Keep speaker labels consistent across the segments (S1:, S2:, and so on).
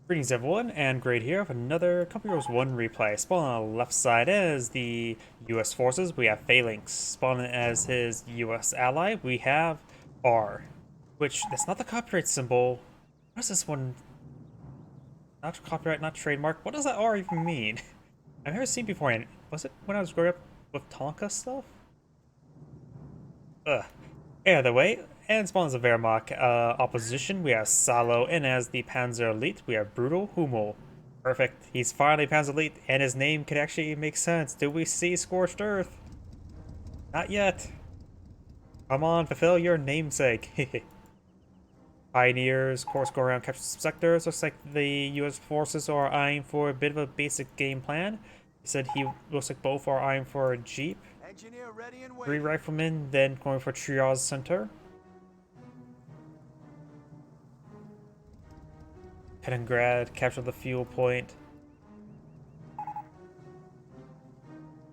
S1: Greetings everyone, and Great here with another Company Wars 1 replay. Spawn on the left side as the US forces, we have Phalanx. Spawning as his US ally, we have R. Which, that's not the copyright symbol. What is this one? Not copyright, not trademark. What does that R even mean? I've never seen before, and was it when I was growing up with Tonka stuff? Ugh. Either way, and spawns a Wehrmacht opposition, we have Salo, and as the Panzer Elite, we have Brutal Hummel. Perfect. He's finally Panzer Elite, and his name could actually make sense. Do we see Scorched Earth? Not yet. Come on, fulfill your namesake. Pioneers, course go around, capture some sectors. Looks like the US forces are eyeing for a bit of a basic game plan. He said he looks like both are eyeing for a Jeep.
S2: Engineer ready and
S1: 3
S2: waiting.
S1: riflemen, then going for triage center. Kaliningrad, capture the fuel point.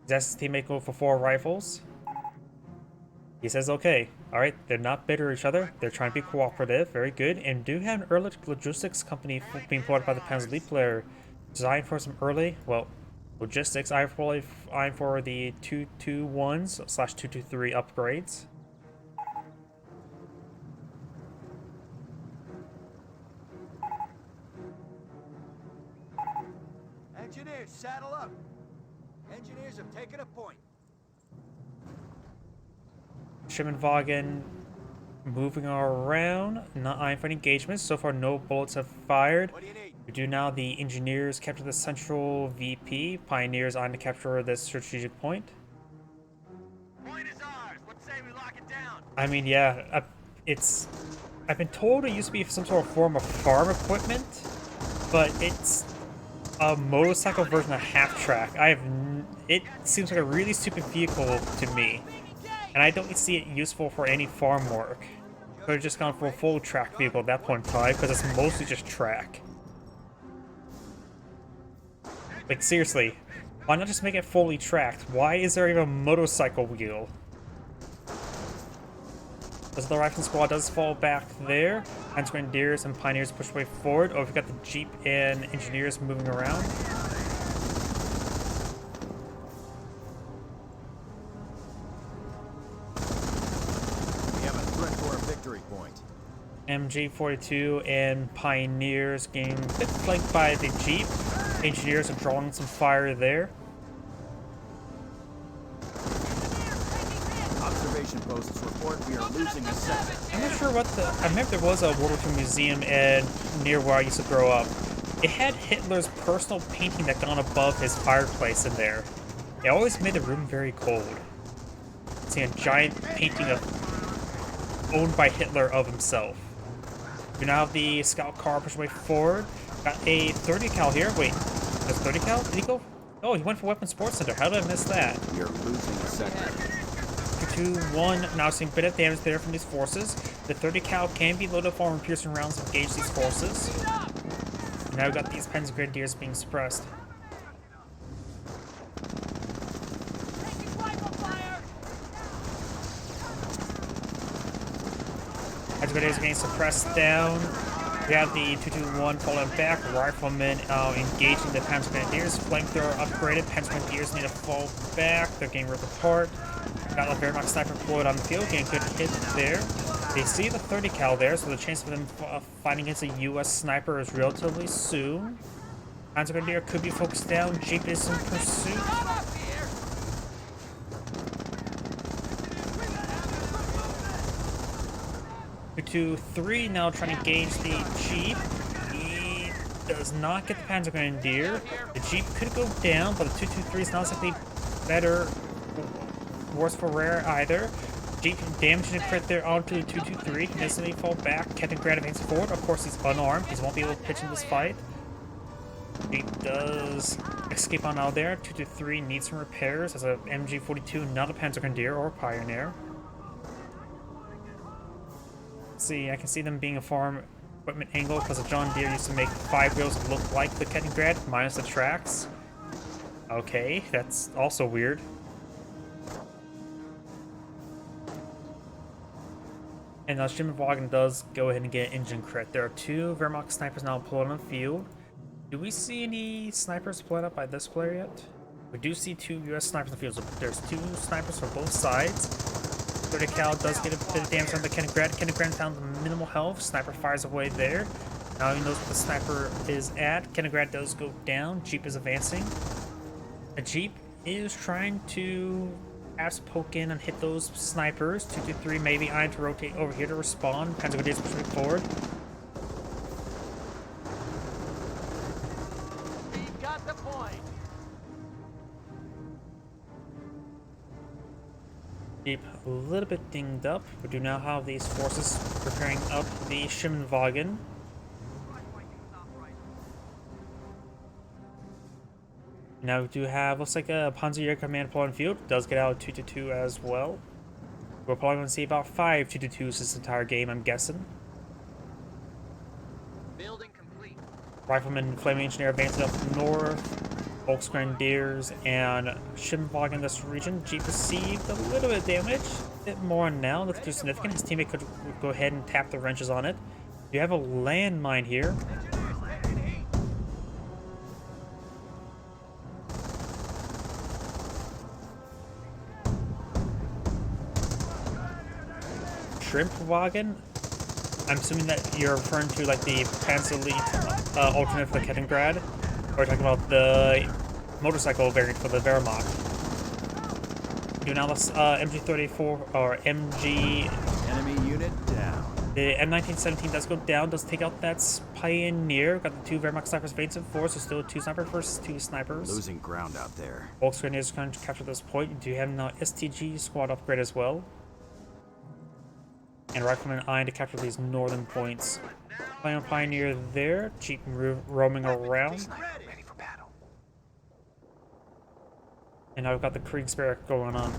S1: That's his teammate go for 4 rifles. He says okay. Alright, they're not bitter at each other. They're trying to be cooperative. Very good. And do have an early logistics company being bought by the Panzer Elite player. Designed for some early, well, logistics. I'm for the 221/223 upgrades.
S2: Engineers, saddle up. Engineers have taken a point.
S1: Schimmenwagen moving around, not eyeing for engagements. So far, no bullets have fired.
S2: What do you need?
S1: We do now. The engineers capture the central VP. Pioneers on to capture this strategic point.
S2: Point is ours. What say we lock it down?
S1: I mean, yeah, I've been told it used to be some sort of form of farm equipment, but it's a motorcycle version of half track. It seems like a really stupid vehicle to me, and I don't see it useful for any farm work. Could have just gone for a full track vehicle at that point in time, because it's mostly just track. Like seriously, why not just make it fully tracked? Why is there even a motorcycle wheel? As the rifle squad does fall back there, and Grenadiers and Pioneers push way forward. Oh, we've got the Jeep and Engineers moving around.
S2: We have a threat for a victory point.
S1: MG42 and Pioneers getting a bit flanked by the Jeep. Engineers are drawing some fire there.
S2: Observation posts report we are losing a sector.
S1: I'm not sure what I remember there was a World War II museum near where I used to grow up. It had Hitler's personal painting that gone above his fireplace in there. It always made the room very cold. See a giant painting owned by Hitler of himself. We now have the scout car push way forward. Got a 30 cal here. Wait, there's 30 cal? Did he go? Oh, he went for Weapons Sports Center. How did I miss that?
S2: We are losing a sector.
S1: 2-1, now seeing a bit of damage there from these forces. The 30 cal can be loaded up on piercing rounds to engage these forces. And now we've got these Panzer Grenadiers being suppressed. Panzer Grenadiers are getting suppressed down. We have the 221 falling back. Riflemen engaging the Panzer Grenadiers. Flamethrower upgraded. Panzer Grenadiers need to fall back. They're getting ripped apart. Got a Wehrmacht sniper deployed on the field, getting a good hit there. They see the 30 cal there, so the chance for them fighting against a US sniper is relatively soon. Panzer Grenadier could be focused down. Jeep is in pursuit. Two, 3 now trying to engage the Jeep. He does not get the Panzer Grenadier. The Jeep could go down, but the 223 is not exactly better. Worse for rare either. Jeep damaging a crit there onto the 223. He doesn't fall back. Captain Grant advances forward. Of course, he's unarmed. He won't be able to pitch in this fight. Jeep does escape on out there. 223 needs some repairs as a MG42, not a Panzer Grenadier or a Pioneer. See, I can see them being a farm equipment angle because the John Deere used to make 5 wheels look like the Kaliningrad minus the tracks. Okay, that's also weird. And Schimmenwagen does go ahead and get an engine crit. There are 2 Wehrmacht snipers now deployed on the field. Do we see any snipers split up by this player yet? We do see 2 US snipers in the field. So there's 2 snipers for both sides. 30 cal does get a bit of damage on the Kennegrad. Kennegrad found the minimal health. Sniper fires away there. Now he knows what the sniper is at. Kennegrad does go down. Jeep is advancing. A Jeep is trying to perhaps poke in and hit those snipers. 223 maybe eyeing to rotate over here to respawn. Panzer Grenadiers pushing forward.
S2: We've got the point.
S1: Jeep a little bit dinged up. We do now have these forces preparing up the Schimmenwagen. Now we do have, looks like a Panzer Command Poland field. Does get out 2-2 as well. We're probably going to see about 5 2-2s this entire game, I'm guessing.
S2: Building complete.
S1: Rifleman, Flaming Engineer advancing up north. Volksgrenadiers and Schimmenwagen in this region. Jeep received a little bit of damage. A bit more now, that's too significant. His teammate could go ahead and tap the wrenches on it. You have a landmine here. Shrimpwagen. I'm assuming that you're referring to like the Panzer alternate for the Kettengrad. Or talking about the motorcycle variant for the Wehrmacht. You now this MG34 or MG.
S2: Enemy unit down.
S1: The M1917 does go down, does take out that Pioneer. Got the 2 Wehrmacht snipers advancing forward, so still 2 snipers versus 2 snipers.
S2: Losing ground out there.
S1: Volksgrenadiers is trying to capture this point. You do have now STG squad upgrade as well. And Rifleman eyeing to capture these northern points. Playing on Pioneer there. Jeep roaming around.
S2: Ready for battle.
S1: And now we've got the Kriegsberg going on.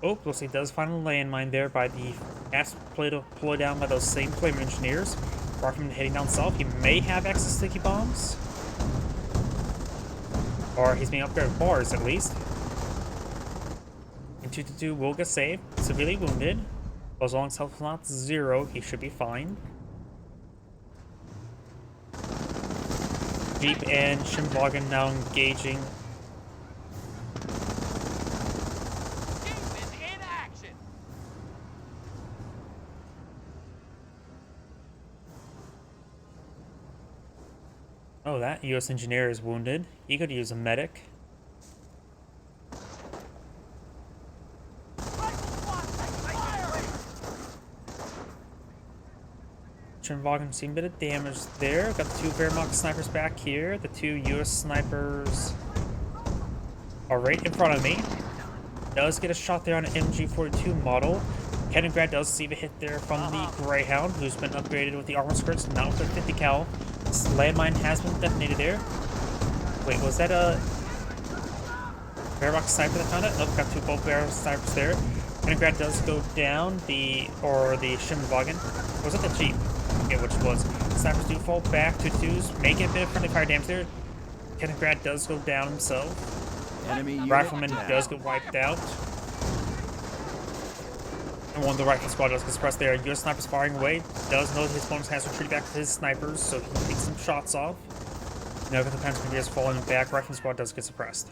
S1: Oh, looks like he does find a landmine there by the gas ploy down by those same flame engineers. Rifleman heading down south. He may have access to sticky bombs. Or he's being upgraded with bars at least. And 2-2 will get saved. Severely wounded. As long as health is not 0, he should be fine. Jeep and Schimmenwagen now engaging.
S2: Jeep is in action.
S1: Oh, that US engineer is wounded. He could use a medic. Schimmenwagen seen a bit of damage there. Got the 2 Wehrmacht snipers back here. The 2 US snipers are right in front of me. Does get a shot there on an MG42 model. Kennegrad does see the hit there from the Greyhound, who's been upgraded with the armor skirts, now with their 50 cal. This landmine has been detonated there. Wait, was that a Wehrmacht sniper that found it? Nope, got 2 both Wehrmacht snipers there. Kennegrad does go down, the Schimmenwagen. Or was it the Jeep? Okay, which was. Snipers do fall back, 2-2s, make it a bit of friendly fire damage there. Kennegrad does go down himself.
S2: Enemy unit
S1: Rifleman
S2: down.
S1: does get wiped out. And one of the rifle squad does get suppressed there. US snipers firing away. Does know that his opponent has retreated back to his snipers, so he can take some shots off. Now got the Panzer Grenadiers falling back. Rifle squad does get suppressed.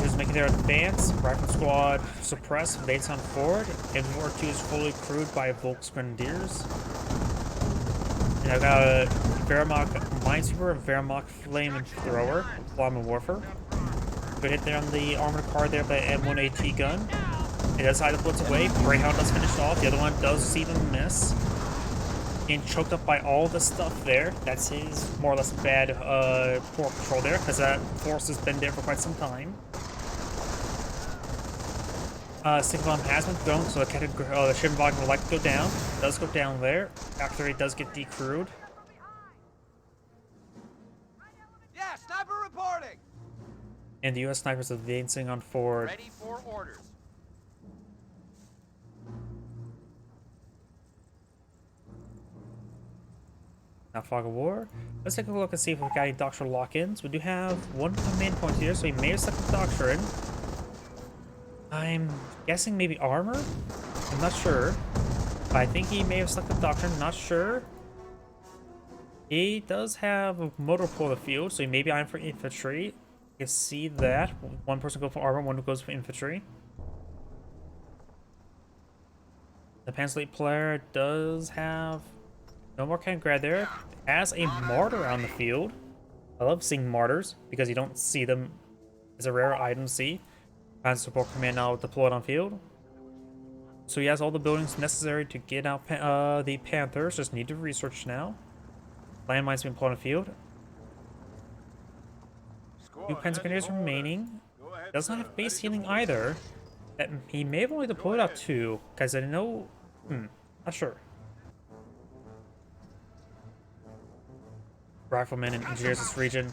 S1: He's making their advance. Rifle squad suppressed. Advance on forward. MG42 is fully crewed by Volksgrenadiers. And I've got a Wehrmacht Minesweeper and Wehrmacht Flamethrower. Flamme Warfare. Good hit there on the armored car there by M1AT gun. It does hide the bullets away. Greyhound does finish off. The other one does see them miss. Getting choked up by all the stuff there. That's his more or less bad poor control there, because that force has been there for quite some time. Stick bomb has been thrown, so the Schimmenwagen would like to go down. Does go down there. After it does get decrewed.
S2: Yeah, sniper reporting.
S1: And the US snipers advancing on forward.
S2: Ready for orders.
S1: Now fog of war. Let's take a look and see if we've got any doctrine lock-ins. We do have one command point here, so he may have stuck the doctrine. I'm guessing maybe armor? I'm not sure. I think he may have stuck the doctrine, not sure. He does have a motor pull the field, so he may be eyeing for infantry. You can see that. One person goes for armor, one goes for infantry. The Panslate player does have no more cannon grad there. Has a martyr on the field. I love seeing martyrs because you don't see them as a rare item to see. Panzer support command now deployed on field. So he has all the buildings necessary to get out the Panthers. Just need to research now. Landmines being deployed on field. 2 Pentagoners remaining. Does not have base healing either. That he may have only deployed out 2, because I know. Not sure. Riflemen and engineers in this region.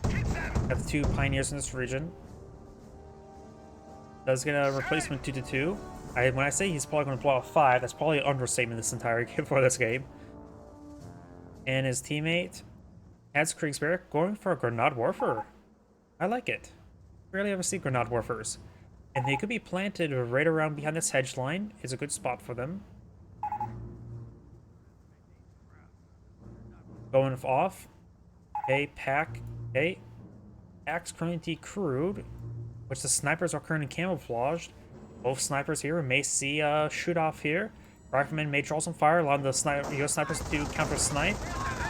S1: Have the 2 pioneers in this region. Does get a replacement 2-2. When I say he's probably going to blow out 5, that's probably an understatement this entire game for this game. And his teammate has Kriegsbear going for a Grenade Warfare. I like it. Rarely ever see Grenade Warfares. And they could be planted right around behind this hedge line. It's a good spot for them. Going off. Okay, pack. Okay. Pack's currently decrewed, which the snipers are currently camouflaged. Both snipers here may see a shoot off here. Riflemen may draw some fire, allowing the US snipers to counter snipe.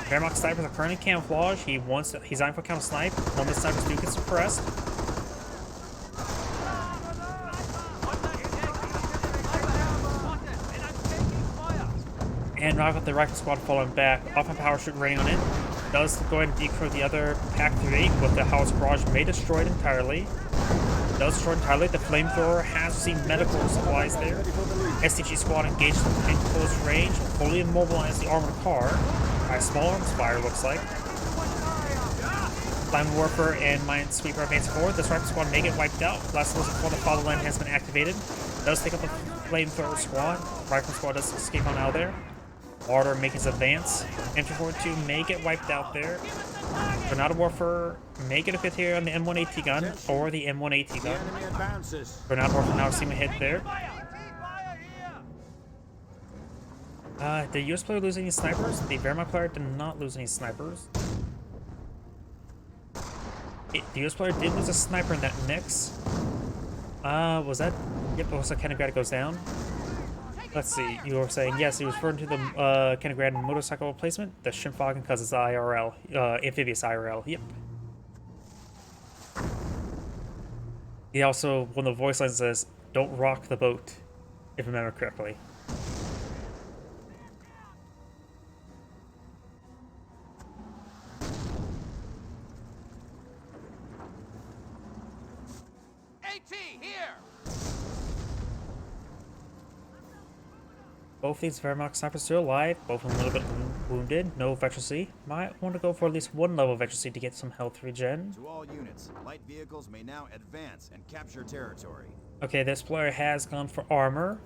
S1: Wehrmacht snipers are currently camouflaged. He's eyeing for counter snipe. One of the snipers do get suppressed. And the rifle squad falling back. Offensive power shoot raining on it. Does go ahead and decrew the other Pack 3, but the house barrage may destroy it entirely. Does destroy it entirely. The flamethrower has received medical supplies there. STG squad engaged in close range, fully immobilized the armored car by a small arms fire, looks like. Flame Warfare and Minesweeper advance forward. This rifle squad may get wiped out. Last was before the Fatherland has been activated. Does take up the flamethrower squad. Rifle squad does escape on out of there. Martyr make his advance. Infantry Forward 2 may get wiped out there. Grenade Warfare may get a hit here on the M1AT gun or the M1AT gun. Grenade Warfare now seeing a hit there. Did the US player lose any snipers? The Wehrmacht player did not lose any snipers. The US player did lose a sniper in that mix. Was that? Yep, it was a Kenigrad goes down. Let's see, you were saying, yes, he was referring to the Kenigrad motorcycle replacement, the Schimpfwagen, because it's IRL, amphibious IRL, yep. He also, one of the voice lines says, don't rock the boat, if I remember correctly. Both these Wehrmacht snipers still alive, both a little bit wounded, no veterancy. Might want to go for at least 1 level of veterancy to get some health regen.
S2: To all units, light vehicles may now advance and capture territory.
S1: Okay, this player has gone for armor,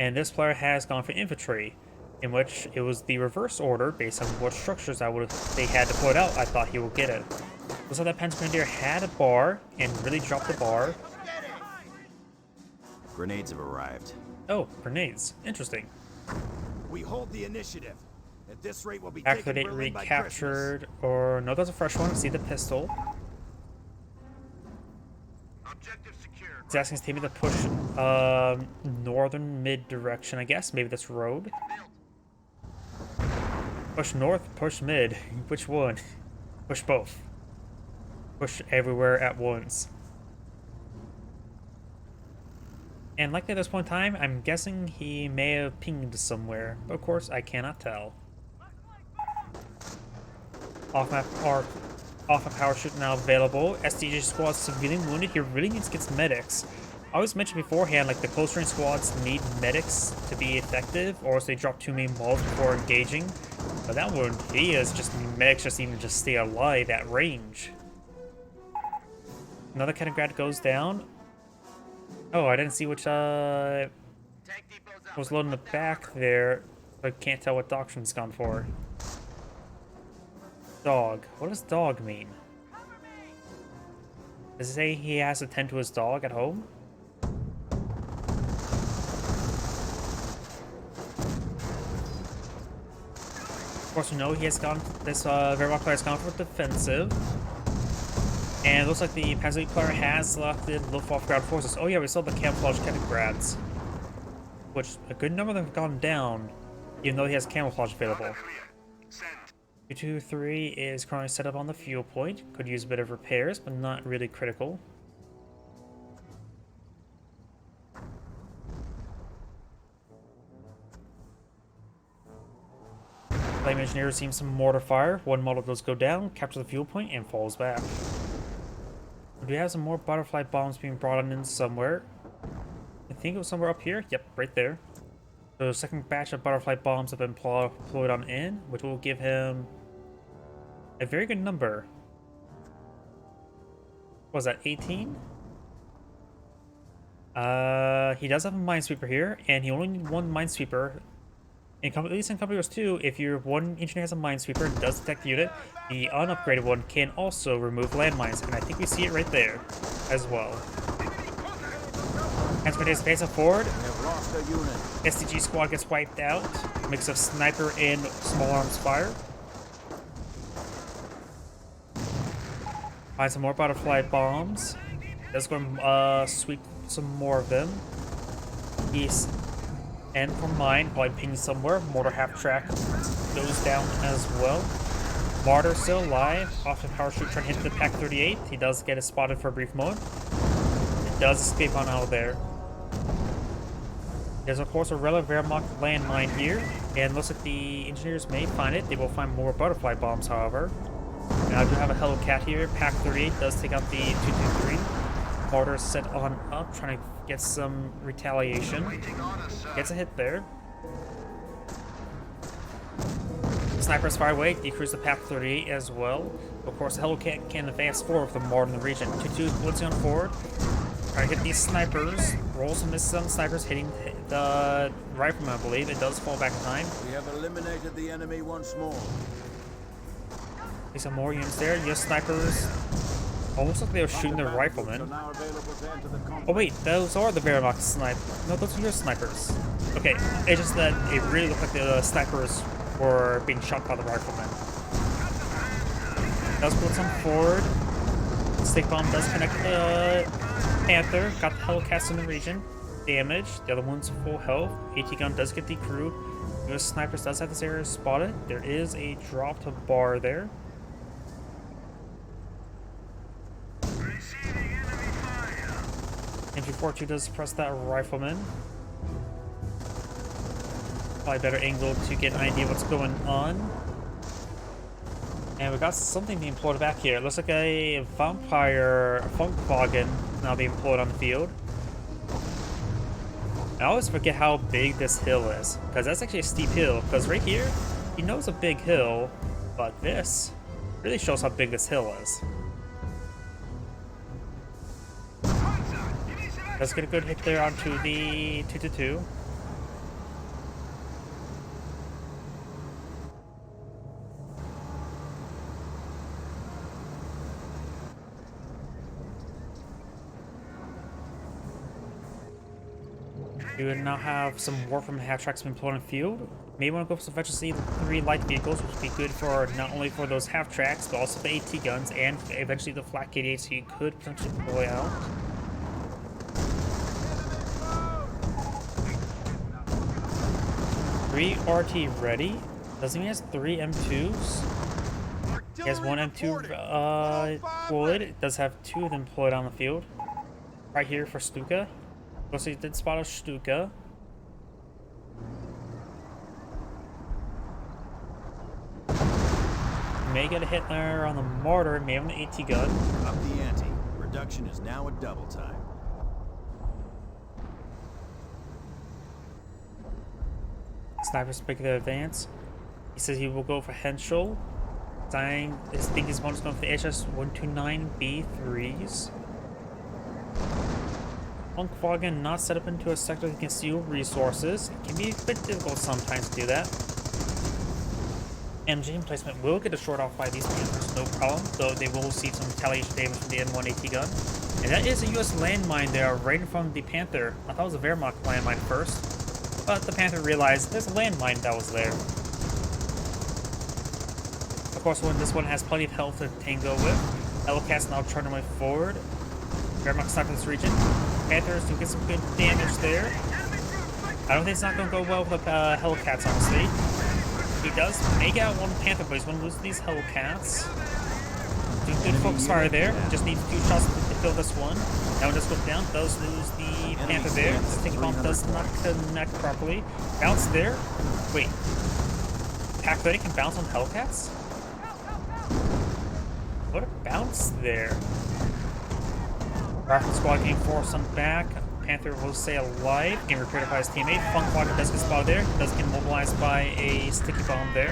S1: and this player has gone for infantry, in which it was the reverse order based on what structures they had to put out. I thought he would get it. Looks like that Pentagondier had a bar and really dropped the bar.
S2: Grenades have arrived.
S1: Oh, grenades. Interesting.
S2: We hold the initiative. At this rate, we'll be
S1: Activate recaptured, or no, that's a fresh one. See the pistol.
S2: Objective secured.
S1: He's asking his team to push northern mid direction, I guess. Maybe this road. Push north, push mid. Which one? Push both. Push everywhere at once. And likely at this point in time, I'm guessing he may have pinged somewhere. But of course, I cannot tell. Off-map power shoot now available. SDG squad severely wounded. He really needs to get some medics. I always mentioned beforehand, like the close range squads need medics to be effective, or else they drop too many balls before engaging. But that one, he is just medics just even just stay alive at range. Another Kenigrad goes down. Oh, I didn't see which was loading the back there. I can't tell what doctrine's gone for. Dog. What does dog mean? Does it say he has to tend to his dog at home? course, you know he has gone. This Wehrmacht player has gone for defensive, and it looks like the Panzer player has selected Luftwaffe ground forces. Oh yeah, we saw the camouflage Kettengrads, which a good number of them have gone down, even though he has camouflage available. 223 is currently set up on the fuel point. Could use a bit of repairs, but not really critical. Flame Engineer receives some mortar fire. One model does go down, capture the fuel point, and falls back. Do we have some more butterfly bombs being brought in somewhere? I think it was somewhere up here. Yep, right there. So the second batch of butterfly bombs have been deployed on in, which will give him a very good number. What was that, 18? He does have a minesweeper here, and he only needs one minesweeper. At least in Company Wars 2, if your one engineer has a minesweeper and does detect the unit, the unupgraded one can also remove landmines, and I think we see it right there as well. Transportation space forward. SDG squad gets wiped out. Mix of sniper and small arms fire. Find some more butterfly bombs. Let's go sweep some more of them. East. And from mine, probably ping somewhere. Mortar half track goes down as well. Martyr still alive. Off the power shoot trying to hit the Pack 38. He does get it spotted for a brief moment. It does escape on out of there. There's of course a relic Wehrmacht landmine here, and looks like the engineers may find it. They will find more butterfly bombs, however. Now I do have a Hellcat here. Pack 38 does take out the 223. Mortar set on up, trying to get some retaliation. Gets a hit there. Snipers fire away, decrease the Pack 38 as well. Of course, the Hellcat can advance forward with the mortar in the region. 2-2 blitzing on forward. Trying to hit these snipers. Rolls and misses on the snipers, hitting the rifleman, I believe. It does fall back in time.
S2: We have eliminated the enemy once more.
S1: See some more units there. Yes, snipers. Almost like they were shooting their riflemen. Oh wait, those are the Wehrmacht snipers. No, those are your snipers. Okay, it's just that it really looked like the snipers were being shot by the riflemen. Does put some forward. Stick bomb does connect the Panther. Got the Hellcats in the region. Damage. The other one's full health. AT gun does get decrewed. US snipers does have this area spotted. There is a drop to bar there. Infantry 4-2 does suppress that rifleman. Probably better angle to get an idea what's going on. And we got something being deployed back here. It looks like a vampire Funkwagen now being deployed on the field. I always forget how big this hill is, because that's actually a steep hill. Because right here, you know it's a big hill, but this really shows how big this hill is. Let's get a good hit there onto the 2-2. You would now have some war from half tracks being deployed on the field. May want to go for some eventually 3 light vehicles, which would be good for not only for those half tracks, but also the AT guns and eventually the flat KD8, so you could potentially deploy out. Three RT ready. Doesn't he has 3 M2s? He has 1 M2 deployed. It does have 2 of them deployed on the field. Right here for Stuka. So he did spot a Stuka. May get a hit there on the mortar, may have an AT gun.
S2: Up the ante. Reduction is now at double time.
S1: Sniper's making the advance. He says he will go for Henschel. I think his opponent's going for the HS-129B3s. Funkwagen not set up into a sector that can steal resources. It can be a bit difficult sometimes to do that. MG emplacement will get destroyed off by these Panthers, no problem, though they will receive some retaliation damage from the M1 AT gun. And that is a US landmine there, right in front of the Panther. I thought it was a Wehrmacht landmine first, but the Panther realized there's a landmine that was there. Of course, this one has plenty of health to tango with. Hellcats now charging way forward. Wehrmacht sniper this region. Panthers do get some good damage there. I don't think it's not going to go well with the Hellcats, honestly. He does make out one Panther, but he's going to lose these Hellcats. Doing good focus fire there. Just needs 2 shots to kill this one. Now when this goes down, does lose the Panther there. The sticky bomb does not connect properly. Bounce there. Wait. Pack ready can bounce on Hellcats? What a bounce there. Rifle squad getting forced on back. Panther will stay alive. Getting repaired by his teammate. Funk Walker does get spotted there. Does get immobilized by a sticky bomb there.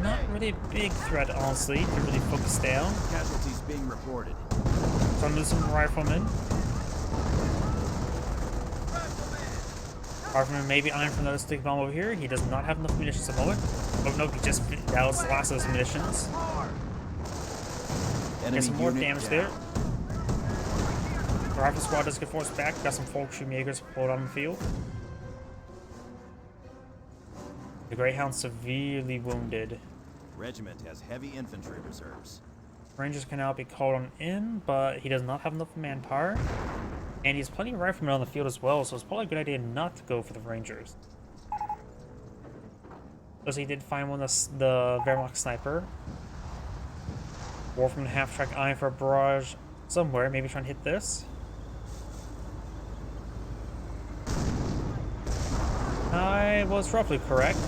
S1: Not really a big threat, honestly, to really focus down.
S2: Casualties being reported.
S1: So I'm losing Rifleman. Rifleman may be eyeing for another sticky bomb over here. He does not have enough munitions at the moment. Oh no, he just that was the last of his munitions. Get some more damage there. The Rifle squad does get forced back. Got some Volksschirmjägers pulled on the field. The Greyhound severely wounded.
S2: Regiment has heavy infantry reserves.
S1: Rangers can now be called on in, but he does not have enough manpower. And he has plenty of riflemen on the field as well, so it's probably a good idea not to go for the Rangers. Because he did find one of the Wehrmacht sniper. War from the half-track eyeing for a barrage somewhere, maybe trying to hit this. I was roughly correct.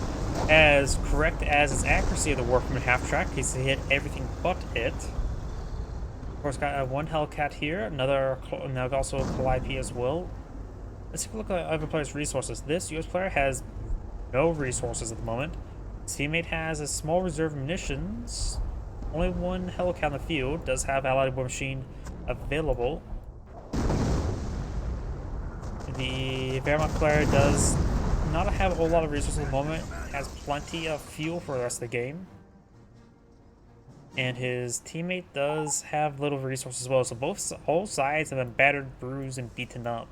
S1: As correct as his accuracy of the War from the half-track, he's hit everything but it. Of course, got one Hellcat here, another, now also a Calliope as well. Let's take a look at other players' resources. This US player has no resources at the moment. His teammate has a small reserve of munitions. Only one Hellcat in the field. Does have Allied war machine available. The Wehrmacht player does not have a whole lot of resources at the moment. Has plenty of fuel for the rest of the game. And his teammate does have little resources as well. So all sides have been battered, bruised, and beaten up.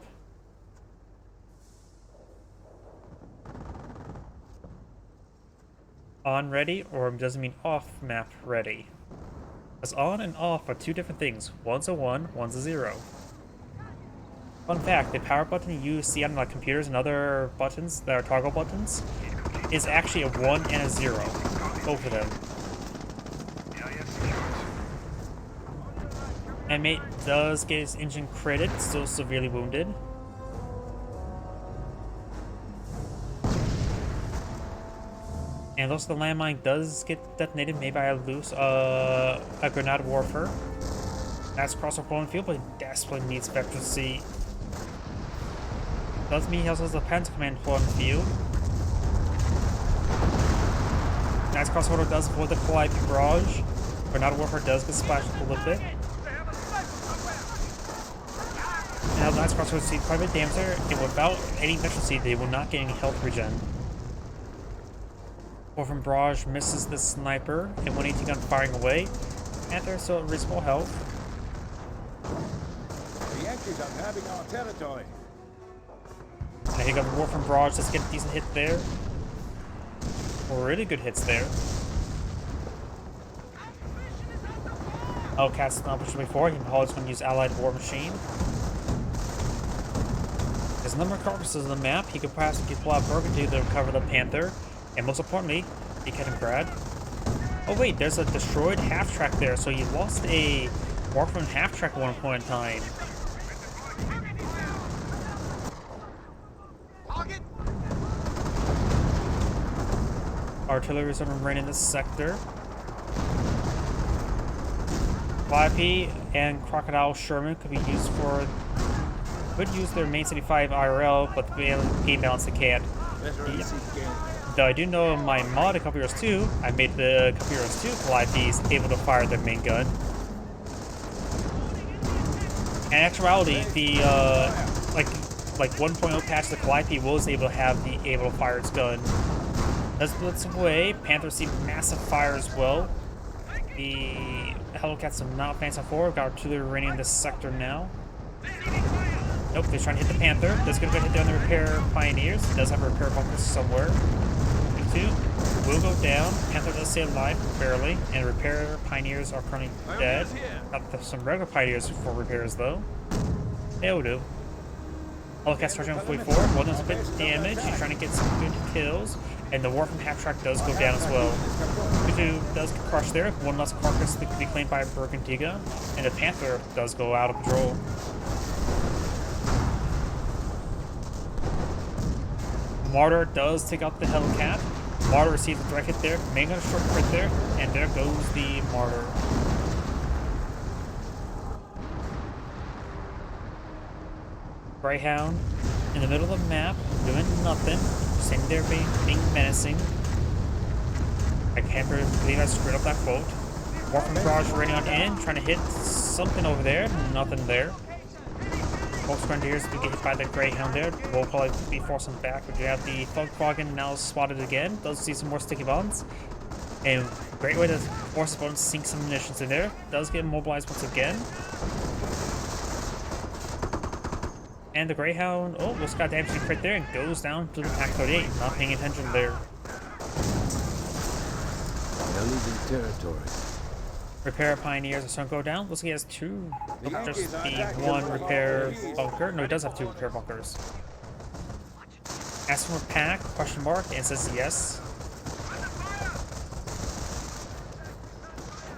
S1: On ready, or does it mean off map ready? Because on and off are two different things. One's a 1, one's a 0. Fun fact, the power button you see on like computers and other buttons that are toggle buttons is actually a 1 and a 0. Both of them. And mate does get his engine critted, still severely wounded. And also the landmine does get detonated, maybe by a grenade warfare. That's across the rolling field, but he desperately needs veterancy. Does mean he also has a Panther command on the field. That's crossover does avoid the Calliope barrage. Grenade warfare does get splashed a little bit. Now that's crossover see quite a bit of damage there, and without any veterancy, they will not get any health regen. From barrage misses the sniper, and 118 gun firing away. Panther still at reasonable health.
S2: The Yankees are having our territory.
S1: And he got the war from barrage. Let's get a decent hit there. Or really good hits there. Oh, Cat's not pushed before. He probably going to use Allied war machine. There's a number of carcasses on the map. He could perhaps pull out Burgundy to recover the Panther. And most importantly, he can grab. Oh wait, there's a destroyed half-track there, so he lost a Warframe half-track at one point in time. Artillery is going to remain in this sector. Calliope and Crocodile Sherman could be used for... could use their main city 5 IRL, but the game balance they can't. Though I do know in my mod a couple years too, I made the couple years 2 Calliopes able to fire their main gun. In actuality, the like 1.0 patch, the Calliope was able to have the able to fire its gun. Let's blitz away. Panthers see massive fire as well. The Hellcats have not advanced forward. Got artillery remaining in this sector now. Nope, they're trying to hit the Panther. Does get a good hit there on the repair pioneers. It does have a repair bunker somewhere. 2. will go down. Panther does stay alive, barely. And repair pioneers are currently dead. Got some regular pioneers for repairs, though. They'll do. Hellcat Sergeant 44, one does a bit of damage. He's trying to get some good kills. And the War from Half Track does go down as well. 2-2 does get crushed there. One less carcass to be claimed by Burgundiga. And the Panther does go out of control. Martyr does take out the Hellcat. Martyr receives a direct hit there. Main gun short crit there. And there goes the Martyr. Greyhound in the middle of the map, doing nothing. Sitting there being menacing. I can't believe I screwed up that quote. War from Barrage running on in, trying to hit something over there. Nothing there. Both Grenadiers to get hit by the Greyhound there. We'll probably be forcing back. We have the Fogwagon now spotted again. Does see some more sticky bombs. And great way to force his opponent to sink some munitions in there. Does get immobilized once again. And the Greyhound, oh, just got damage to crit there and goes down to the Pack 38. Not paying attention there.
S3: They're losing territory.
S1: Repair Pioneers are starting to go down. Looks like he has two, just the one repair bunker. No, he does have two repair bunkers. Asks for pack, question mark, and says yes.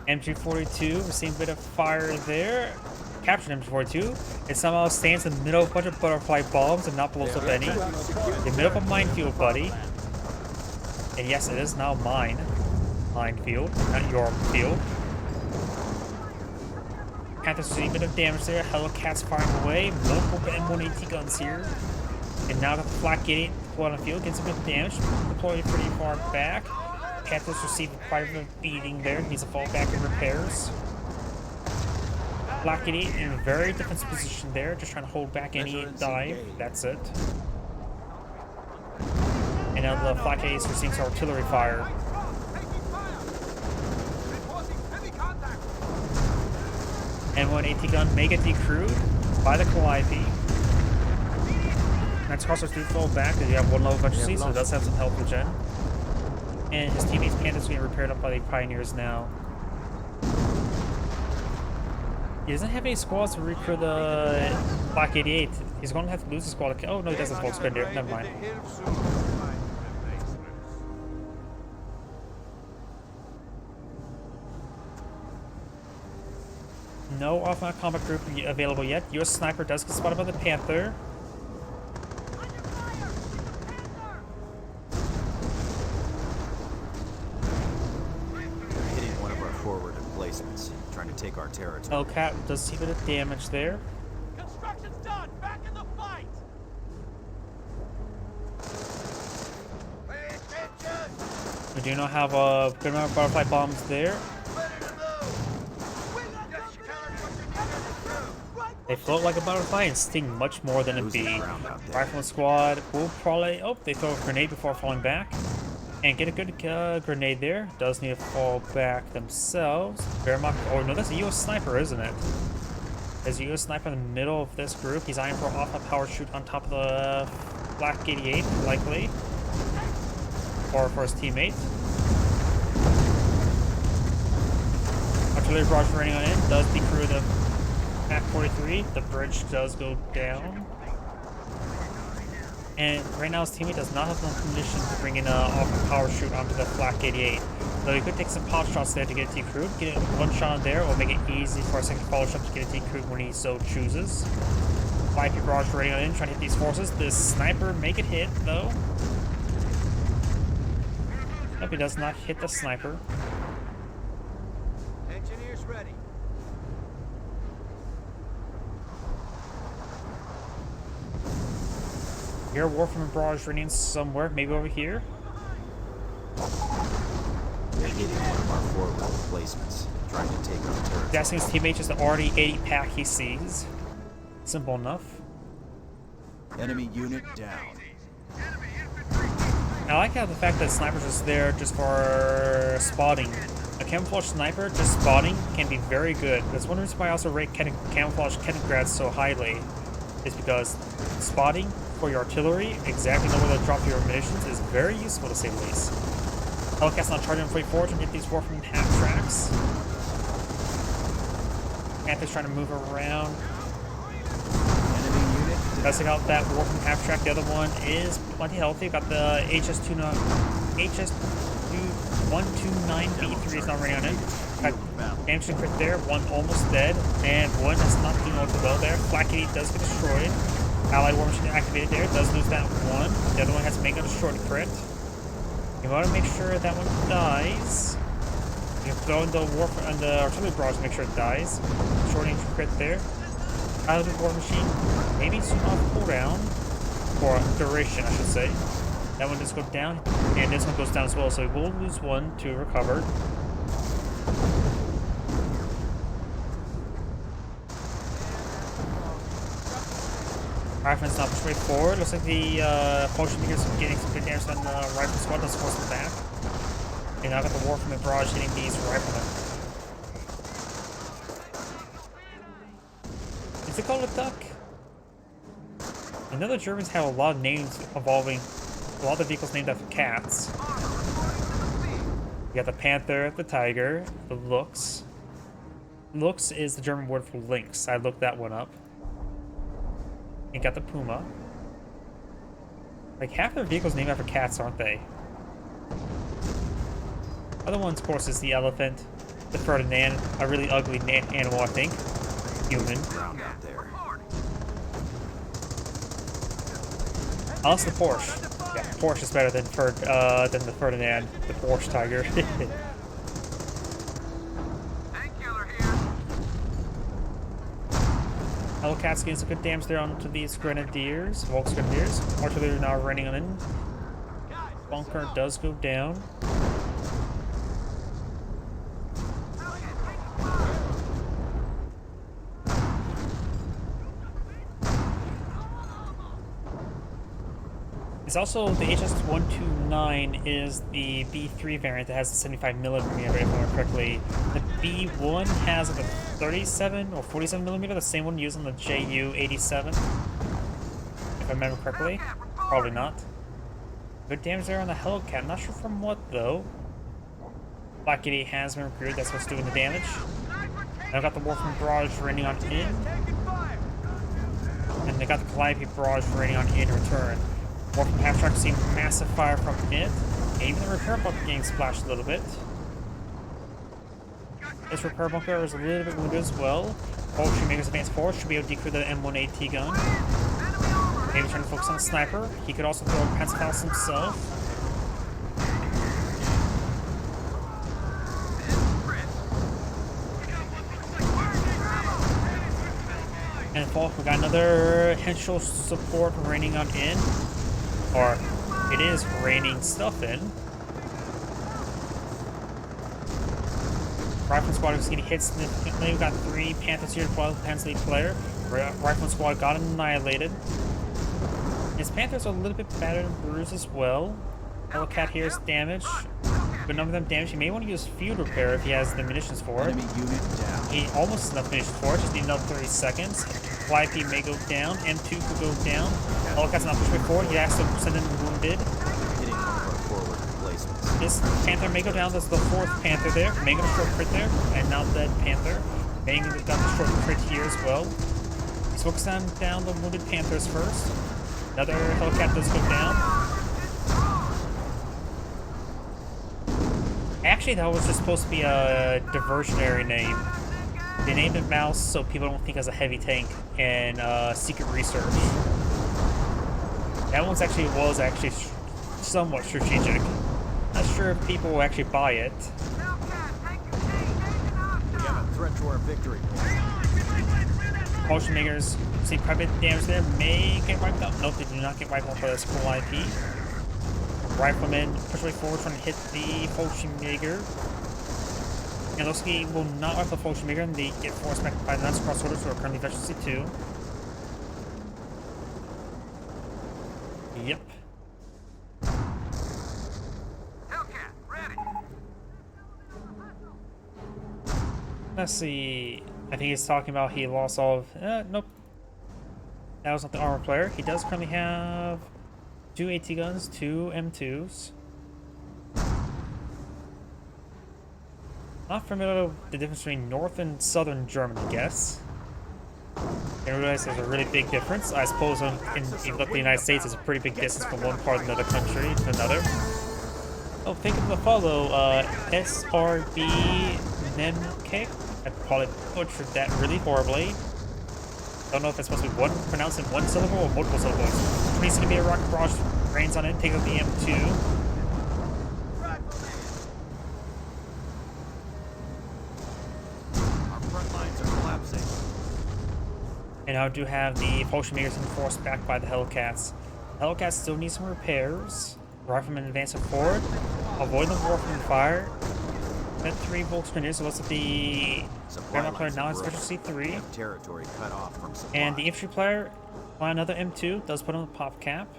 S1: MG42, receiving a bit of fire there. Captured MG42. It somehow stands in the middle of a bunch of butterfly bombs and not blows up any. In the middle of a minefield, buddy. And yes, it is now mine. Minefield, not your field. Panther's receiving a bit of damage there. Hellcat's firing away. Multiple M1AT guns here. And now got the Flak 88 deployed on the field. Gets a bit of damage. Deployed pretty far back. Panther's receiving quite a bit of beating there. Needs to fall back in repairs. Flak 88 in a very defensive position there. Just trying to hold back any dive. That's it. And now the Flak 88 is receiving some artillery fire. M1 AT gun may get decrewed by the Calliope. Next crossers do fall back because you have one low efficiency, so it does have some health regen. And his teammate's Panda's being repaired up by the Pioneers now. He doesn't have any squads to recruit the Black 88. He's going to have to lose the squad. Oh no, he doesn't have Spender. Never mind. No off-map combat group available yet. US Sniper does get spotted by the Panther.
S4: They're hitting one of our forward emplacements, trying to take our territory.
S1: Hellcat does see a bit of damage there.
S2: Construction's done. Back in the fight. Pay attention.
S1: We do not have a good amount of butterfly bombs there. They float like a butterfly and sting much more than a bee. Rifleman squad will probably... Oh, they throw a grenade before falling back. And get a good grenade there. Does need to fall back themselves. Wehrmacht... Oh, no, that's a US sniper, isn't it? There's a US sniper in the middle of this group. He's eyeing for an off-map power shoot on top of the Black 88, likely. Or for his teammate. Artillery barrage running on in. Does decrew the Map 43, the bridge does go down. And right now his teammate does not have enough munitions to bring in a off power shoot onto the Flak 88. So he could take some pot shots there to get it decrewed. Get it one shot on there, or make it easy for a second follow shot to get it decrewed when he so chooses. 5P barrage running on in, trying to hit these forces. This sniper make it hit though. Nope, he does not hit the sniper.
S2: Engineers ready.
S1: Here, Warframe and Barrage running somewhere, maybe over here.
S4: They're hitting one of our forward emplacements, trying to take our territory.
S1: Guessing his teammate just the already 80 pack he sees. Simple enough.
S4: Enemy unit down.
S1: I like how the fact that snipers is there just for spotting. A camouflage sniper just spotting can be very good. That's one reason why I also rate camouflage Kenigrad so highly. Is because spotting for your artillery, exactly know where to drop your munitions, is very useful to say the least. Hellcat's not charging for forward to hit these Warframe half tracks. Panther's trying to move around.
S3: Enemy unit.
S1: Testing out that Warframe half track. The other one is plenty healthy. Got the HS129B3 is not running on it. Got damage and crit there. One almost dead, and one is not doing all too well there. Black Kitty does get destroyed. Allied War Machine activated there. Does lose that one. The other one has Mega destroyed crit. You want to make sure that one dies. You have to go in the artillery barrage to make sure it dies. Shorting crit there. Out of the War Machine. Maybe soon off cooldown. Or duration, I should say. That one does go down. And this one goes down as well. So we will lose one to recover. Rifleman's not pushed way forward. Looks like the potion makers are getting some good damage on the rifle squad. Let's force them back. And now got the Warframe barrage hitting these riflemen. Is it called a duck? I know the Germans have a lot of names involving a lot of vehicles named after cats. You got the Panther, the Tiger, the Lux. Lux is the German word for lynx. I looked that one up. You got the Puma. Like, half their vehicles named after cats, aren't they? Other ones, of course, is the elephant, the Ferdinand, a really ugly animal, I think. Human. Also the Porsche. Yeah, Porsche is better than the Ferdinand, the Porsche Tiger. Hellcat's getting some good damage there onto these Grenadiers, Volks Grenadiers. Artillery now running on in. Bunker does go down. It's also the HS129 is the B3 variant that has the 75mm, if I remember correctly. The B1 has like a 37 or 47mm, the same one used on the JU-87. If I remember correctly. Probably not. Good damage there on the Hellcat. Not sure from what though. Black Kitty has been recruited, that's what's doing the damage. Now got the Warframe barrage raining on in. And they got the Calliope barrage raining on in return. Warframe half track seeing massive fire from it. And even the repair bunker getting splashed a little bit. This repair bunker is a little bit wounded as well. Poultry Maker's advanced forward should be able to decrease the M1AT gun. Maybe trying to focus on the sniper. He could also throw a Phalanx himself. And Falk, we got another Henschel support raining on in. Or, it is raining stuff in. Rifleman squad is getting hit significantly. We've got 3 Panthers here to follow the Panthers lead player. Rifleman squad got annihilated. His Panthers are a little bit battered and bruised as well. Hellcat here is damaged. Good number of them damaged. He may want to use field repair if he has the munitions for it.
S3: Enemy unit down.
S1: He almost has enough munitions for it, just need another 30 seconds. YP may go down, M2 could go down. Hellcat's not pushing forward, he has to send in wounded.
S4: Hitting one of our forward replacements.
S1: This Panther may go down, that's the 4th Panther there. May get a short crit there, and now dead Panther. May got the short crit here as well. He's focusing down the wounded Panthers first. Another Hellcat does go down. Actually, that was just supposed to be a diversionary name. They named it Mouse so people don't think it's a heavy tank and secret research. That one's was actually somewhat strategic. Not sure if people will actually buy it.
S4: We have a threat to our victory.
S1: Potion makers see quite a bit of damage there. May get wiped out. Nope, they do not get wiped out by this full IP. Rifleman push way forward trying to hit the Potion maker. And looks like he will not wipe the Potion maker, and they get forced back by the Nuts cross orders, who are currently efficiency 2. Yep.
S2: Hellcat, ready.
S1: Let's see. I think he's talking about he lost all of... nope. That was not the armor player. He does currently have 2 AT guns, 2 M2s. Not familiar with the difference between North and Southern Germany, I guess. I realize there's a really big difference. I suppose if you look at the United States, it's a pretty big distance from one part of another country to another. Oh, thank you for the follow, SRB Nemkick. I probably butchered that really horribly. Don't know if it's supposed to be pronounced in one syllable or multiple syllables. 20 centimeter rocket barrage rains on it, take out the M2. And I do have the Potion Makers enforced back by the Hellcats. The Hellcats still need some repairs. Riflemen advancing forward. Avoid the war from fire. That 3 Volksgrenadiers, so let's at the Grandma player now has special C3.
S4: Territory cut off from
S1: and the infantry player, by another M2, does put on the pop cap.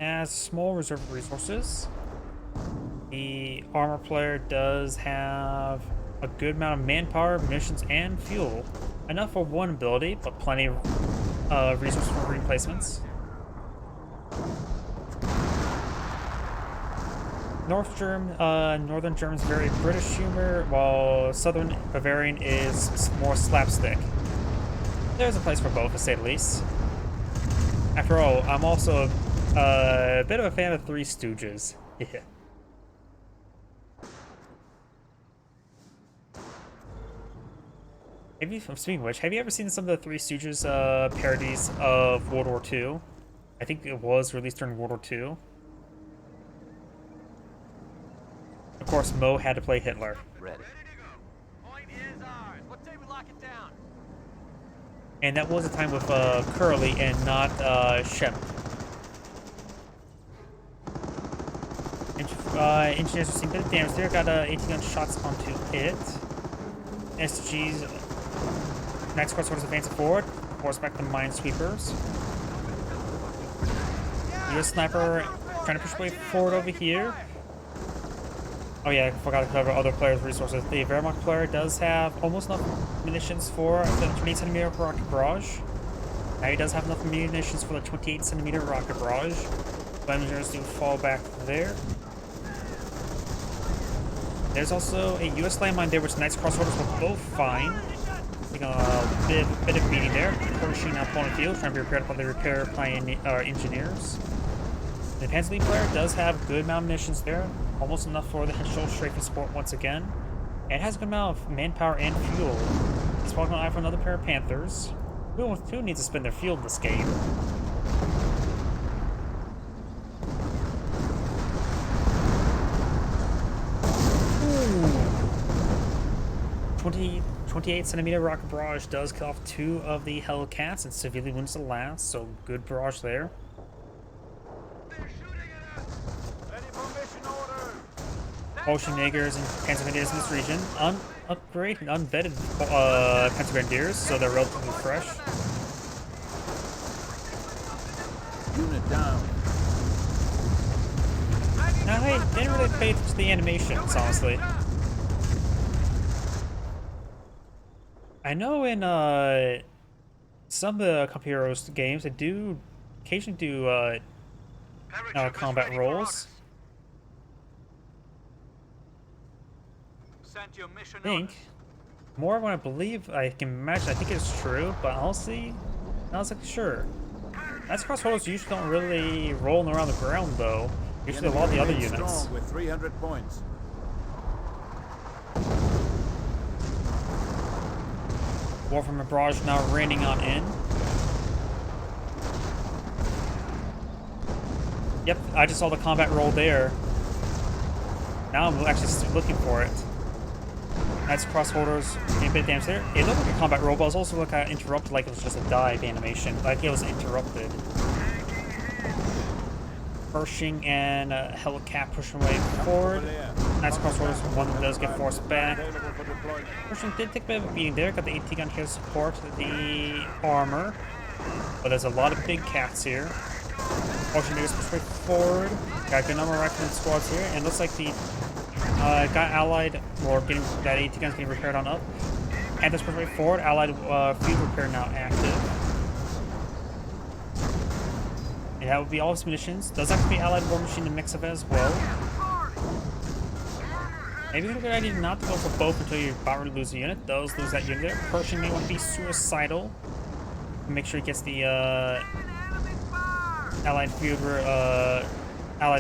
S1: Has small reserve resources. The armor player does have a good amount of manpower, munitions, and fuel. Enough for one ability, but plenty of resources for replacements. Northern German's very British humor, while Southern Bavarian is more slapstick. There's a place for both, to say the least. After all, I'm also a bit of a fan of Three Stooges. Yeah. Speaking of which, have you ever seen some of the Three Stooges parodies of World War II? I think it was released during World War II. Of course, Mo had to play Hitler.
S4: Ready.
S2: Point is ours. What day we lock it down?
S1: And that was a time with Curly and not Shemp. Engineers received a bit of damage there. Got 18 gun shots onto it. SG's Knights Cross Swords advancing forward. Force back the Minesweepers. US Sniper trying to push way forward over here. Oh yeah, I forgot to cover other players' resources. The Wehrmacht player does have almost enough munitions for the 28 centimeter rocket barrage. Now he does have enough munitions for the 28 centimeter rocket barrage. Engineers do fall back there. There's also a US landmine there, which Knights Cross Swords will both find. Taking a bit of beating there. Pushing out opponent field, trying to be repaired by the repair engineers. The Panzer player does have a good amount of munitions there, almost enough for the Shoal Strafing support once again. And it has a good amount of manpower and fuel. He's walking on eye for another pair of Panthers. Who needs to spend their fuel in this game? Ooh. 28 centimeter rocket barrage does kill off 2 of the Hellcats and severely wounds the last, so good barrage there. Potion Makers and Panzer Grenadiers in this region. Upgrade and unvetted Panzer Grenadiers, so they're relatively fresh.
S3: Unit down.
S1: Now, I didn't really pay attention to the animations, honestly. I know in some of the Company Heroes games, they do occasionally do combat rolls. I think more of what I believe I can imagine. I think it's true, but honestly, I was like, sure. Knights Cross Swords usually don't really roll around the ground, though. Usually a lot of the other units.
S3: With 300 points.
S1: War from a barrage now raining on in. Yep, I just saw the combat roll there. Now I'm actually looking for it. Knights Cross Holders, a bit of damage there. It looked like a combat roll, but it was also like interrupted, like it was just a dive animation. Like it was interrupted. Pershing and Hellcat pushing way forward. Knights Cross Holders, one that does get forced back. Pershing did take a bit of a beating there. Got the 18 gun here to support the armor. But there's a lot of big cats here. Potion Makers push way forward. Got a good number of riflemen squads here. And looks like the got allied, or getting that 18 guns getting repaired on up. Panthers push way forward. Allied field repair now active. And that would be all his munitions. Does have to be allied war machine to mix of it as well. Maybe it's a good idea not to go for both until you're about to lose a unit. Those lose that unit there. Pershing may want to be suicidal. Make sure he gets the Allied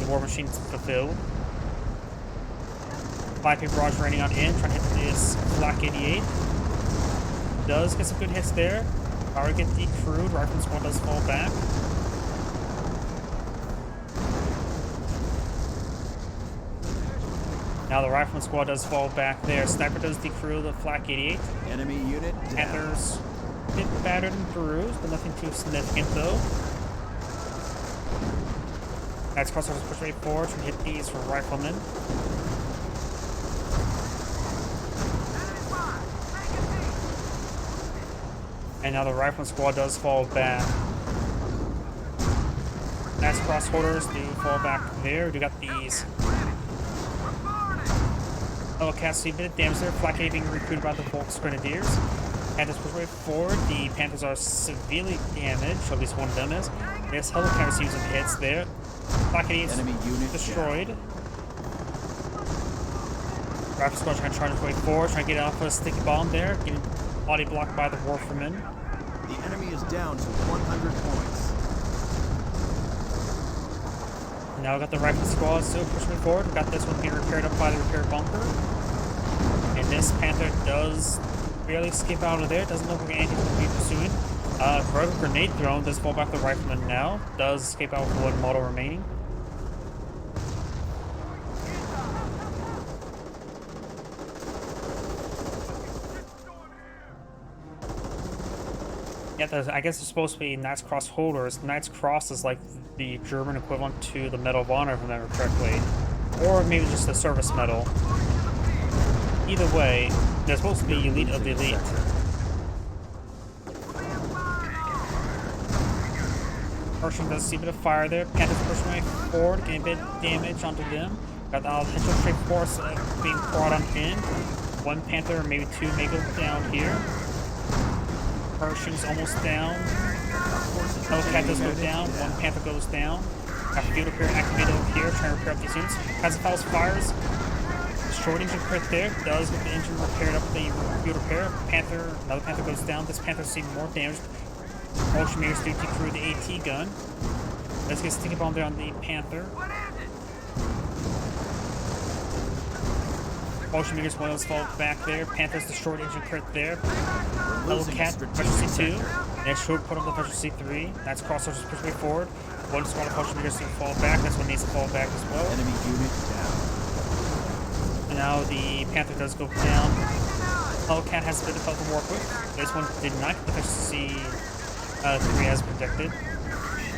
S1: war machines fulfilled. 5 barrage raining on in, trying to hit this Flak 88. Does get some good hits there. Power get decrewed. Rifleman squad does fall back. Now the Rifleman squad does fall back there. Sniper does decrew the Flak 88.
S3: Enemy unit down.
S1: Panthers a bit battered and bruised, but nothing too significant though. Knights crossovers push right forward and hit these for Riflemen. And now the Rifleman squad does fall back. Knights crossholders do fall back there. We do got these. Oh, cast a bit of damage there. Flak 8 being recruited by the Volks Grenadiers. Panthers push right forward. The Panthers are severely damaged, or at least one of them is. Yes, Helicarrier receives some hits there. Flak 8 is destroyed. Rifle squad trying to charge its way forward, trying to get off a sticky bomb there. Getting body blocked by the Warfermen.
S4: The enemy is down to 100 points.
S1: Now we got the Rifle squad still pushing forward. We got this one being repaired up by the repair bunker. And this Panther does barely skip out of there. Doesn't look like anything's going to be pursuing. Vertical grenade thrown does fall back the Rifleman now. Does escape out with one model remaining. Yeah, I guess it's supposed to be Knights Cross holders. Knights Cross is like the German equivalent to the Medal of Honor, if I remember correctly. Or maybe just the service medal. Either way, they're supposed to be elite of the elite. Pershing does see a bit of fire there. Panthers pushing way forward, getting a bit of damage onto them. Got the Allied straight force being brought on in. One Panther, or maybe two, may go down here. Pershing's almost down. Hellcat does go down. One Panther goes down. Got field repair activated over here, trying to repair up these units. Pazifals fires. Short engine crit there. Does get the engine repaired up with the field repair. Panther, another Panther goes down. This Panther's seeing more damage. Motion meters do decrew the AT gun. Let's get a sticky bomb there on the Panther. Motion meters will fall back there. Panther's destroyed engine crit there. Hellcat, Special C2. Next short put on the Special C3. That's crossovers push way forward. One squad of motion meters to fall back. That's one needs to fall back as well.
S3: Enemy unit down.
S1: And now the Panther does go down. Hellcat has a bit of health to work with. This one did not get the Special C3 as predicted.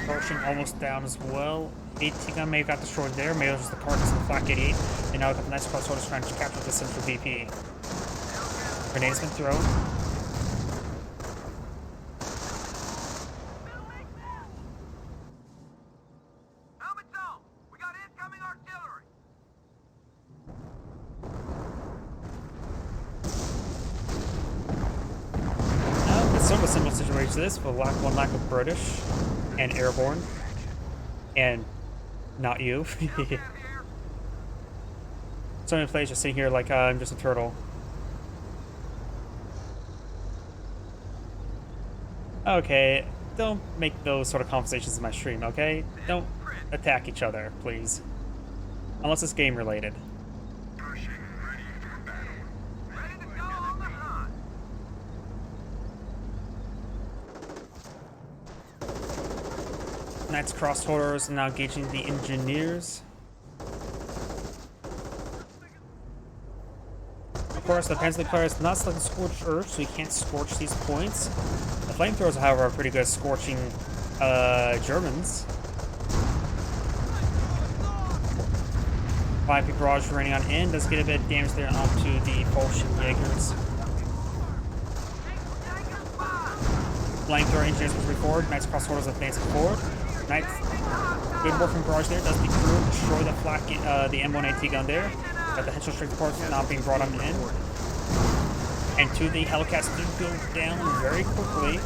S1: Pershing almost down as well. AT gun may have got destroyed there. Maybe it was just the carcass of the Flak 88. And now we've got the nice crossovers trying to capture the central VP. Grenades been thrown. Sort of a similar situation to this, with one lack of British and airborne, and not you. So many players just sitting here like I'm just a turtle. Okay, don't make those sort of conversations in my stream, okay? Don't attack each other, please. Unless it's game related. Knights crossholders now engaging the engineers. Of course, the Panzer player is not selecting Scorched Earth, so he can't scorch these points. The flamethrowers, however, are pretty good at scorching Germans. 5 barrage raining on in does get a bit of damage there onto the Jaegers. Flamethrower engineers push forward. Knights crossholders advancing forward. Knights, good work from barrage there. Does decrew, destroy the Flak, the M1 AT gun there. Got the headshot strength force not being brought on in. And two, the Hellcats do go down very quickly.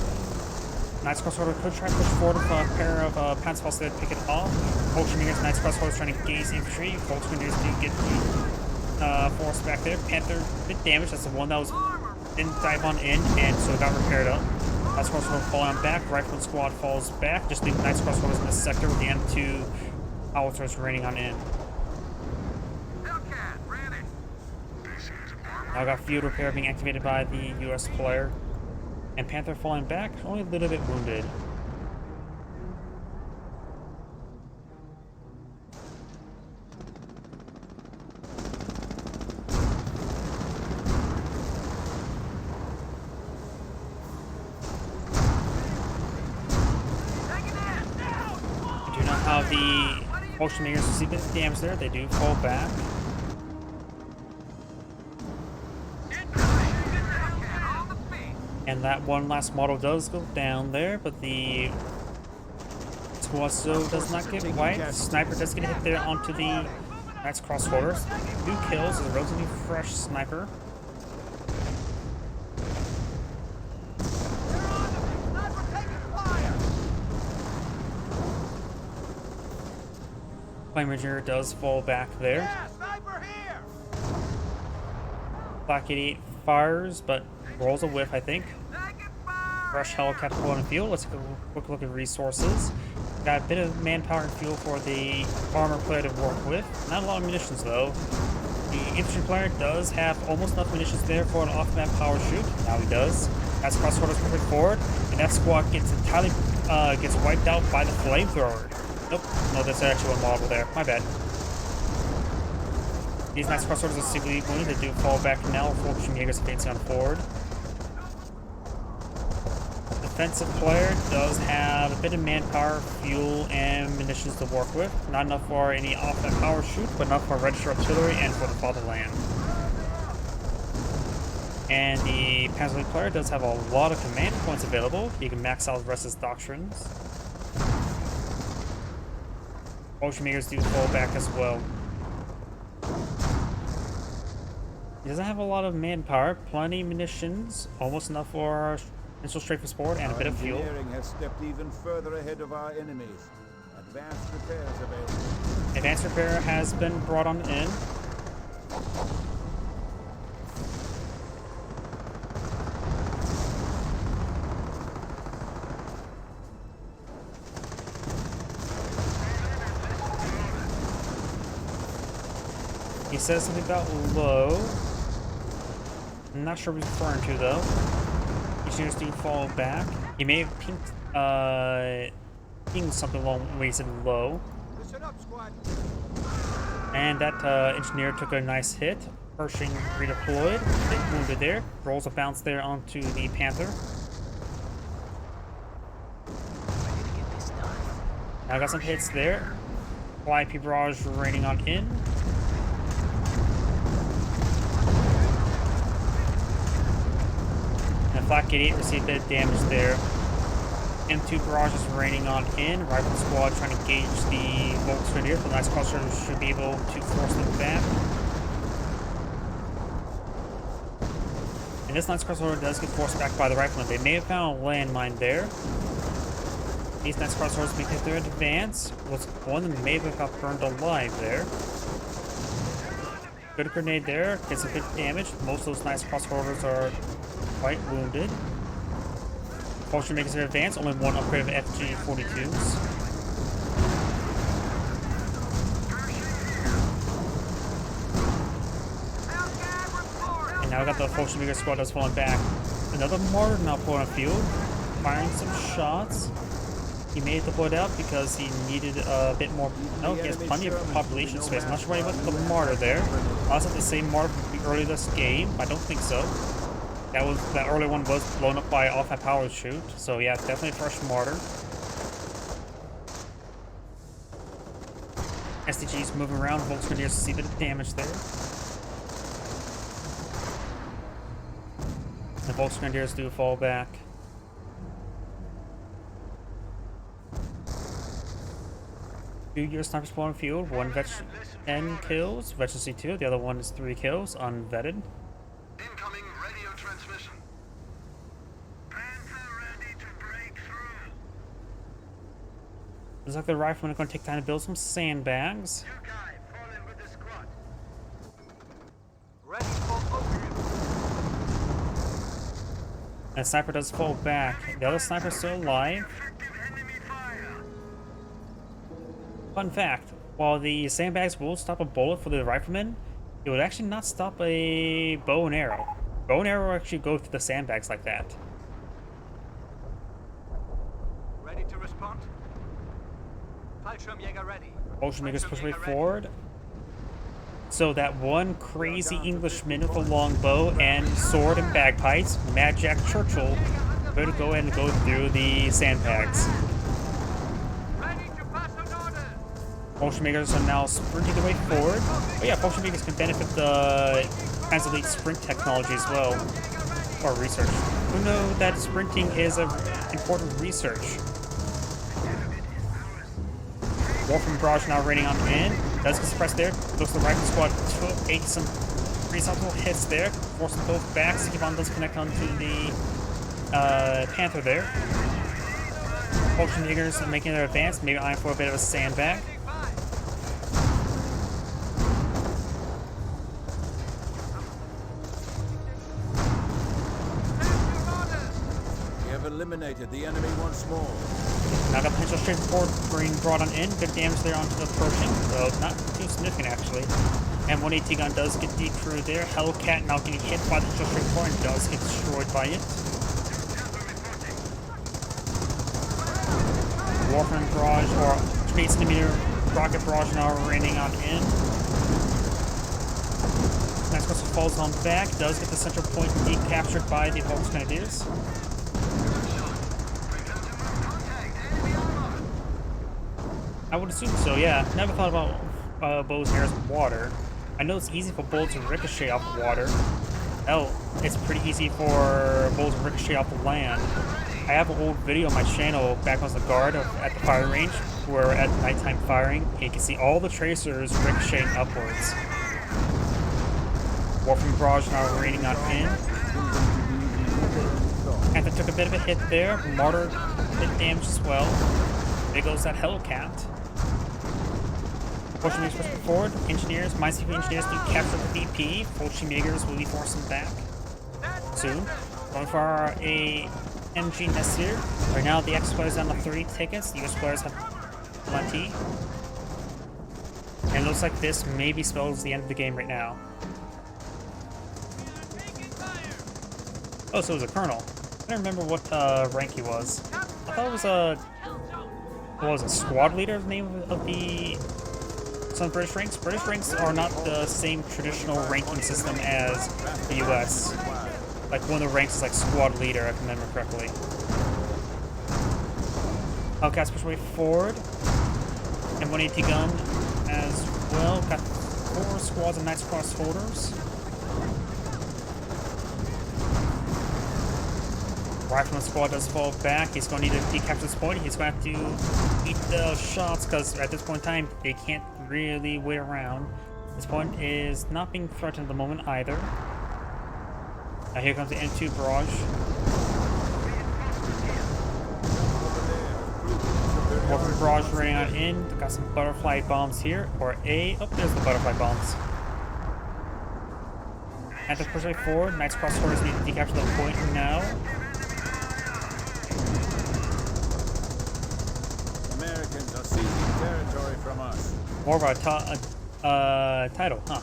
S1: Knights crossholder could try to push forward with a pair of Panzerfaust there to pick it off. Motion meters, Knights crossholders trying to gaze infantry. Volks Grenadiers do get force back there. Panther, bit damaged. That's the one that was didn't dive on in, and so it got repaired up. Knights Crossroad falling on back. Rifleman squad falls back. Just leave Knights Crossroads in this sector with the M2 howitzers raining on in. Now got field repair being activated by the US player. And Panther falling back, only a little bit wounded. I do not have the potion makers to see a bit of damage there. They do fall back. And that one last model does go down there, but the Squasso does not get wiped. Sniper does get hit there onto the Knights Crossholders. 2 kills is a relatively fresh sniper. Flame Ranger does fall back there. Black 88 fires, but rolls a whiff, I think. Fresh helicopter on the field. Let's take a quick look at resources. Got a bit of manpower and fuel for the armor player to work with. Not a lot of munitions though. The infantry player does have almost enough munitions there for an off-map power shoot. Now he does. That's Crossholders moving forward, and that squad gets entirely gets wiped out by the flamethrower. Nope, no, that's actually one model there. My bad. These Knights Crossholders are severely wounded. They do fall back now. Fortune Jaegers advancing on forward. Defensive player does have a bit of manpower, fuel, and munitions to work with. Not enough for any off-net power shoot, but enough for register artillery and for the fatherland. And the Panzer player does have a lot of command points available. He can max out the rest of his doctrines. Potion makers do fall back as well. He doesn't have a lot of manpower, plenty of munitions, almost enough for initial strafe support and a bit of fuel.
S3: Engineering has stepped even further ahead of our enemies. Advanced repairs available.
S1: Advanced repair has been brought on in. He says something about low. I'm not sure what he's referring to though. Engineers do fall back. He may have pinged something along when he said low.
S2: Listen up, squad.
S1: And that engineer took a nice hit. Pershing redeployed. Bit wounded there. Rolls a bounce there onto the Panther. Now I got some hits there. YP barrage raining on in. And Flak 88 received a bit of damage there. M2 barrage is raining on in. Rifle squad trying to gauge the Volksgrenadier. The Knights Crossholders should be able to force them back. And this Knights Crossholder does get forced back by the riflemen. They may have found a landmine there. These Knights Crossholders may take their advance. Was one of them may have got burned alive there. Good grenade there. Gets a bit of damage. Most of those Knights Crossholders are quite wounded. Potion makes their advance. Only one upgrade of FG-42s. And now we got the Potion Maker squad that's falling back. Another martyr now put on field, firing some shots. He may have deployed out because he needed a bit more. No, he has plenty of population space. I'm not sure why he went to the martyr there. Also, the same martyr from earlier this game. I don't think so. That earlier one was blown up by off-net power shoot. So yeah, definitely a fresh martyr. SDG's moving around. Volksgrenadiers see a bit of damage there. The Volksgrenadiers do fall back. Two-year sniper spawn field. One veteran 10 kills. Veteran C2. The other one is 3 kills. Unvetted.
S5: Incoming radio transmission. Panther ready to break through.
S1: Looks like the riflemen are going to take time to build some sandbags.
S5: You guys fall in with the squad.
S1: And sniper does fall back. The other sniper's still alive. Fun fact, while the sandbags will stop a bullet for the rifleman, it would actually not stop a bow and arrow. Bow and arrow actually go through the sandbags like that.
S2: Ready to respond? Fallschirmjäger ready.
S1: Fallschirmjägers push way forward. So that one crazy Englishman with a long bow and sword and bagpipes, Mad Jack Churchill, going to go ahead and go through the sandbags.
S2: Ready to pass an order.
S1: Fallschirmjägers are now sprinting their way forward. But yeah, Fallschirmjägers can benefit the kinds of elite sprint technology as well. Or research. Who know that sprinting is an important research? Wolf Barrage now raining on in. Does get suppressed there. Looks like the rifle squad took some pretty subtle hits there. Forcing both backs. Skibon does connect onto the Panther there. Fallschirmjägers making their advance. Maybe eyeing for a bit of a sandbag.
S3: We have eliminated the enemy once more.
S1: Now got potential straightforward being brought on in. Good damage there onto the approaching, though not too significant actually. And 180 gun does get decrewed there. Hellcat now getting hit by the potential straightforward and does get destroyed by it. Warframe barrage or 8 centimeter rocket barrage now raining on in. Nice Crystal falls on back, does get the central point decaptured by the Volks Grenadiers. I would assume so, yeah. Never thought about bows and arrows in water. I know it's easy for bullets to ricochet off of water. Hell, it's pretty easy for bullets to ricochet off the land. I have an old video on my channel back when I was a guard at the firing range, where at nighttime firing, you can see all the tracers ricocheting upwards. Warframe barrage now raining on in. Panther took a bit of a hit there. Martyr did damage as well. There goes that Hellcat. Fallschirmjägers pushing forward. Engineers, Minesweeper engineers do capture the VP. Fallschirmjägers will be forcing back soon. Going for our MG nest here. Right now, the X players down to 30 tickets. The US players have plenty. And it looks like this maybe spells the end of the game right now. Oh, so it was a colonel. I don't remember what rank he was. I thought it was a... What was it? Squad leader, the name of the... Some British ranks. British ranks are not the same traditional ranking system as the US. Like one of the ranks is like squad leader, if I remember correctly. Hellcats push way forward. And 180 gun as well. Got 4 squads of Knights Cross holders. Rifleman squad does fall back. He's going to need to decapture this point. He's going to have to eat the shots because at this point in time, they can't really wait around. This point is not being threatened at the moment either. Now here comes the M2 barrage. Warframe barrage running on in. Got some butterfly bombs here. Or a... Oh, there's the butterfly bombs. And to push right forward. Knights Cross Holders need to decapture the point now.
S3: Americans are seizing territory from us.
S1: More of a title, huh?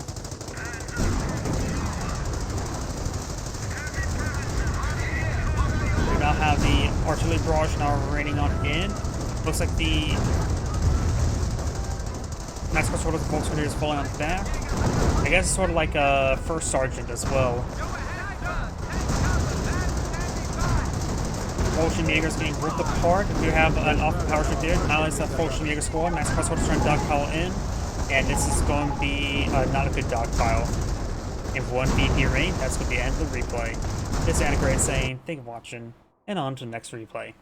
S1: We now have the artillery barrage now raining on in. Looks like the Knights Cross Holders and Volks Grenadiers falling on back. I guess it's sort of like a first sergeant as well. Fallschirmjägers getting ripped apart. We have an off power ship there. Now it's a Fallschirmjäger squad. Knights Cross Holders trying to dogpile in. And this is going to be not a good dogpile. If one VP rain, that's going to be the end of the replay. This is Anna Gray saying, thank you for watching, and on to the next replay.